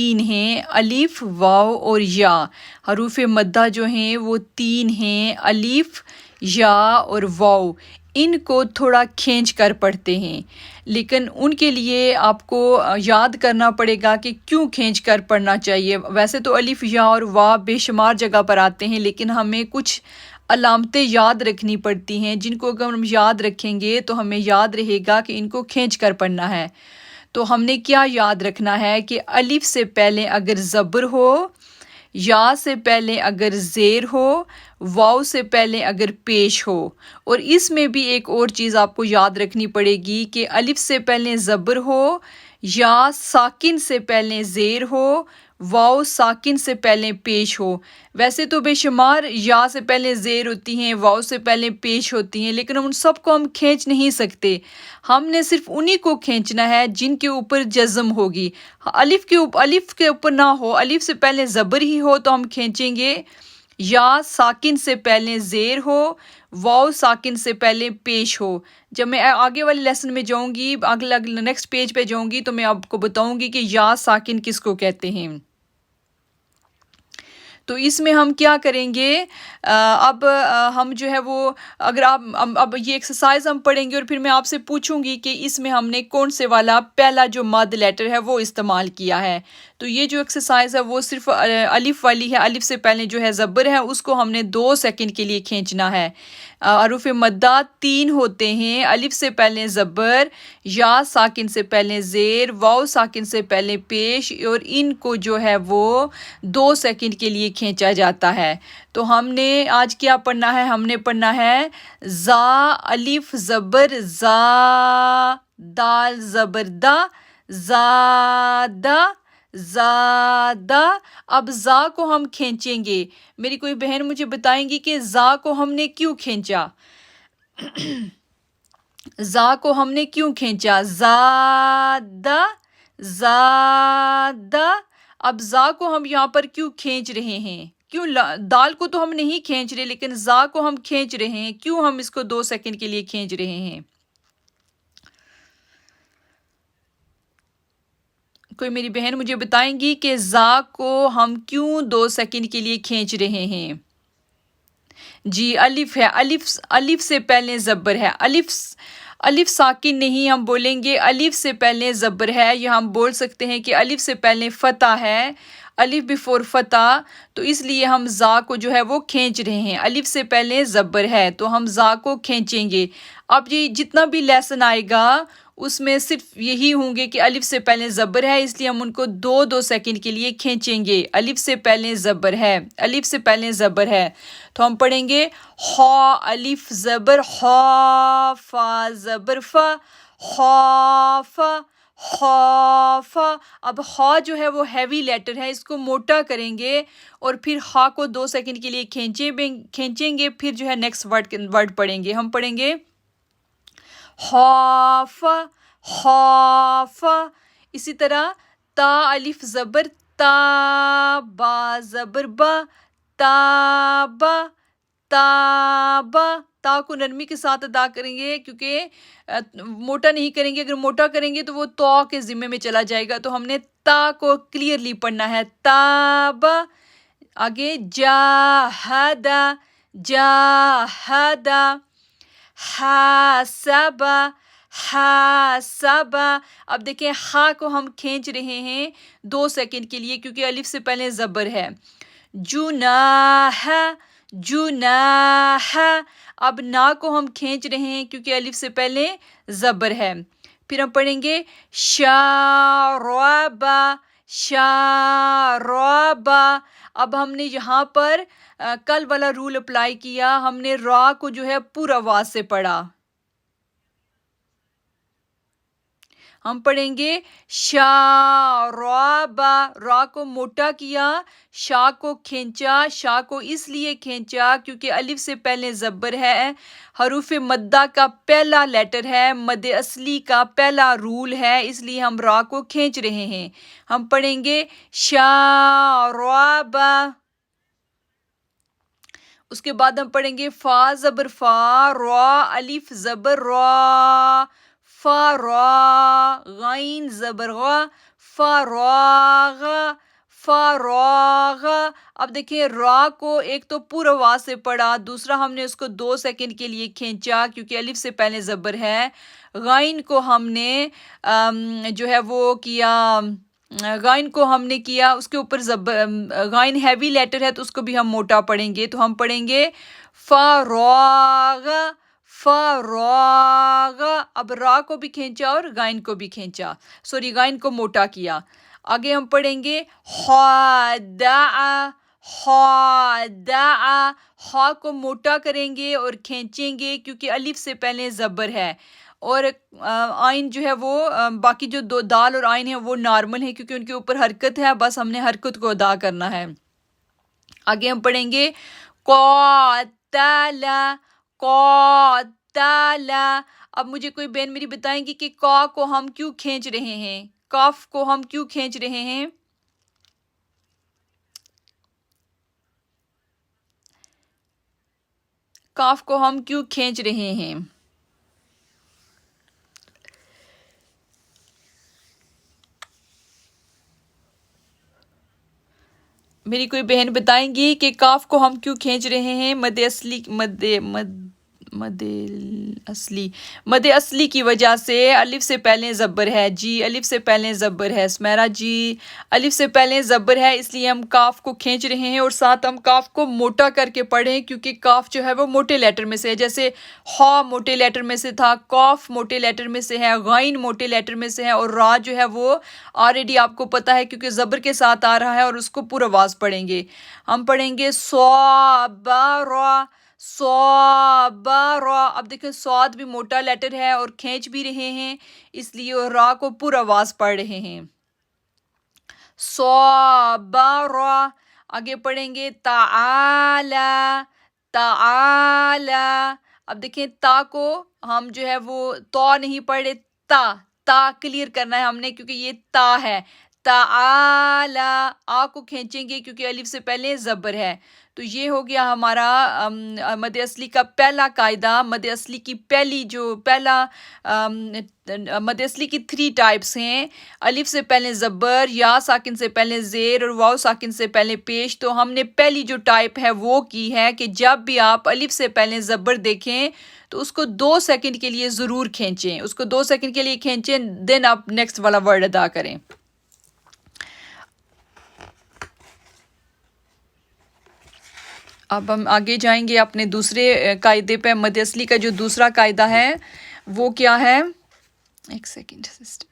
تین ہیں، الف، واو اور یا۔ حروف مدہ جو ہیں وہ تین ہیں، الف، یا اور واو۔ ان کو تھوڑا کھینچ کر پڑھتے ہیں، لیکن ان کے لیے آپ کو یاد کرنا پڑے گا کہ کیوں کھینچ کر پڑھنا چاہیے۔ ویسے تو الف، یا اور واو بے شمار جگہ پر آتے ہیں، لیکن ہمیں کچھ علامتیں یاد رکھنی پڑتی ہیں جن کو اگر ہم یاد رکھیں گے تو ہمیں یاد رہے گا کہ ان کو کھینچ کر پڑھنا ہے۔ تو ہم نے کیا یاد رکھنا ہے کہ الف سے پہلے اگر زبر ہو، یا سے پہلے اگر زیر ہو، واو سے پہلے اگر پیش ہو۔ اور اس میں بھی ایک اور چیز آپ کو یاد رکھنی پڑے گی کہ الف سے پہلے زبر ہو، یا ساکن سے پہلے زیر ہو، واو ساکن سے پہلے پیش ہو۔ ویسے تو بے شمار یا سے پہلے زیر ہوتی ہیں، واو سے پہلے پیش ہوتی ہیں، لیکن ان سب کو ہم کھینچ نہیں سکتے۔ ہم نے صرف انہی کو کھینچنا ہے جن کے اوپر جزم ہوگی۔ الف کے اوپر نہ ہو، الف سے پہلے زبر ہی ہو تو ہم کھینچیں گے، یا ساکن سے پہلے زیر ہو، واو ساکن سے پہلے پیش ہو۔ جب میں آگے والے لیسن میں جاؤں گی، نیکسٹ پیج پہ جاؤں گی تو میں آپ کو بتاؤں گی کہ یا ساکن کس کو کہتے ہیں۔ تو اس میں ہم کیا کریں گے، اب ہم جو ہے وہ اگر آپ اب یہ ایکسرسائز ہم پڑھیں گے اور پھر میں آپ سے پوچھوں گی کہ اس میں ہم نے کون سے والا پہلا جو مد لیٹر ہے وہ استعمال کیا ہے۔ تو یہ جو ایکسرسائز ہے وہ صرف الف والی ہے، الف سے پہلے جو ہے زبر ہے اس کو ہم نے 2 سیکنڈ کے لیے کھینچنا ہے۔ حروف مدہ 3 ہوتے ہیں، الف سے پہلے زبر، یا ساکن سے پہلے زیر، واو ساکن سے پہلے پیش، اور ان کو جو ہے وہ 2 سیکنڈ کے لیے کھینچا جاتا ہے۔ تو ہم نے آج کیا پڑھنا ہے، ہم نے پڑھنا ہے زا الف زبر زا، دال زبر دا، زادہ، زادہ۔ اب زا کو ہم کھینچیں گے۔ میری کوئی بہن مجھے بتائیں گی کہ زا کو ہم نے کیوں کھینچا؟ زا کو ہم نے کیوں کھینچا؟ زادہ، زادہ۔ اب زا کو ہم یہاں پر کیوں کھینچ رہے ہیں؟ کیوں دال کو تو ہم نہیں کھینچ رہے، لیکن زا کو ہم کھینچ رہے ہیں۔ کیوں ہم اس کو 2 سیکنڈ کے لیے کھینچ رہے ہیں؟ کوئی میری بہن مجھے بتائیں گی کہ زا کو ہم کیوں 2 سیکنڈ کے لیے کھینچ رہے ہیں؟ جی الف ہے، الف سے پہلے زبر ہے، الف ساکن نہیں، ہم بولیں گے الف سے پہلے زبر ہے، یا ہم بول سکتے ہیں کہ الف سے پہلے فتح ہے، الف بیفور فتح، تو اس لیے ہم زا کو جو ہے وہ کھینچ رہے ہیں۔ الف سے پہلے زبر ہے تو ہم زا کو کھینچیں گے۔ اب یہ جتنا بھی لیسن آئے گا اس میں صرف یہی ہوں گے کہ الف سے پہلے زبر ہے، اس لیے ہم ان کو 2 سیکنڈ کے لیے کھینچیں گے۔ الف سے پہلے زبر ہے، الف سے پہلے زبر ہے، تو ہم پڑھیں گے خا الف زبر خا، فا زبر فا، خافا، خافا۔ اب خا جو ہے وہ ہیوی لیٹر ہے، اس کو موٹا کریں گے اور پھر خا کو 2 سیکنڈ کے لیے کھینچیں گے، پھر جو ہے نیکسٹ ورڈ پڑھیں گے۔ ہم پڑھیں گے خافا، خافا۔ اسی طرح تا الف زبر تا، با زبر با، تابا، تابا۔ تا کو نرمی کے ساتھ ادا کریں گے کیونکہ موٹا نہیں کریں گے، اگر موٹا کریں گے تو وہ تو کے ذمے میں چلا جائے گا، تو ہم نے تا کو کلیئرلی پڑھنا ہے، تابا۔ آگے جاہدا، جاہدا، حاسبا، حاسبا۔ اب دیکھیں خا کو ہم کھینچ رہے ہیں 2 سیکنڈ کے لیے کیونکہ الف سے پہلے زبر ہے، جناح، جناح۔ اب نا کو ہم کھینچ رہے ہیں کیونکہ الف سے پہلے زبر ہے، پھر ہم پڑھیں گے شاربا، شاربا۔ اب ہم نے یہاں پر کل والا رول اپلائی کیا، ہم نے را کو جو ہے پورا آواز سے پڑھا۔ ہم پڑھیں گے شاربا، را کو موٹا کیا، شا کو کھینچا، شا کو اس لیے کھینچا کیونکہ الف سے پہلے زبر ہے، حروف مدہ کا پہلا لیٹر ہے، مد اصلی کا پہلا رول ہے، اس لیے ہم را کو کھینچ رہے ہیں۔ ہم پڑھیں گے شاربا۔ اس کے بعد ہم پڑھیں گے فا زبر فا، را الف زبر را، فا را، غین زبر غا، فراغ فراغ. اب دیکھیں را کو ایک تو پورا آواز سے پڑھا, دوسرا ہم نے اس کو 2 سیکنڈ کے لیے کھینچا کیونکہ الف سے پہلے زبر ہے. غائن کو ہم نے جو ہے وہ کیا, غائن کو ہم نے کیا اس کے اوپر غائن ہیوی لیٹر ہے تو اس کو بھی ہم موٹا پڑھیں گے, تو ہم پڑھیں گے فراغ فراغ. اب را کو بھی کھینچا اور غائن کو بھی کھینچا, غائن کو موٹا کیا. آگے ہم پڑھیں گے خادع خادع. خا کو موٹا کریں گے اور کھینچیں گے کیونکہ الف سے پہلے زبر ہے, اور آئین جو ہے وہ باقی جو دو دال اور آئین ہے وہ نارمل ہے کیونکہ ان کے اوپر حرکت ہے, بس ہم نے حرکت کو ادا کرنا ہے. آگے ہم پڑھیں گے قاتل قاتل. اب مجھے کوئی بہن میری بتائیں گی کہ کا کو ہم کیوں کھینچ رہے ہیں, کاف کو ہم کیوں کھینچ رہے ہیں؟ کاف کو ہم کیوں کھینچ رہے ہیں؟ میری کوئی بہن بتائیں گی کہ کاف کو ہم کیوں کھینچ رہے ہیں؟ مد اصلی کی وجہ سے. الف سے پہلے زبر ہے جی, الف سے پہلے زبر ہے. سمیرا جی الف سے پہلے زبر ہے اس لیے ہم کاف کو کھینچ رہے ہیں, اور ساتھ ہم کاف کو موٹا کر کے پڑھیں کیونکہ کاف جو ہے وہ موٹے لیٹر میں سے ہے. جیسے خا موٹے لیٹر میں سے تھا, کاف موٹے لیٹر میں سے ہے, غائن موٹے لیٹر میں سے ہے, اور را جو ہے وہ آلریڈی آپ کو پتا ہے کیونکہ زبر کے ساتھ آ رہا ہے, اور اس کو پورا آواز پڑھیں گے. ہم پڑھیں گے صابر صابر. اب دیکھیں صاد بھی موٹا لیٹر ہے اور کھینچ بھی رہے ہیں اس لیے را کو پورا آواز پڑھ رہے ہیں. صابر. آگے پڑھیں گے تعالی تعالی. اب دیکھیں تا کو ہم جو ہے وہ تو نہیں پڑھے, تا کلیئر کرنا ہے ہم نے کیونکہ یہ تا ہے. تعالی. آ کو کھینچیں گے کیونکہ الف سے پہلے زبر ہے. تو یہ ہو گیا ہمارا مد اصلی کا پہلا قاعدہ. مد اصلی کی مد اصلی کی 3 ٹائپس ہیں. الف سے پہلے زبر, یا ساکن سے پہلے زیر, اور واو ساکن سے پہلے پیش. تو ہم نے پہلی جو ٹائپ ہے وہ کی ہے کہ جب بھی آپ الف سے پہلے زبر دیکھیں تو اس کو 2 سیکنڈ کے لیے ضرور کھینچیں, اس کو 2 سیکنڈ کے لیے کھینچیں, دین آپ نیکسٹ والا ورڈ ادا کریں. اب ہم آگے جائیں گے اپنے دوسرے قاعدے پہ. مد اصلی کا جو دوسرا قاعدہ ہے وہ کیا ہے؟ ایک سیکنڈ سسٹر.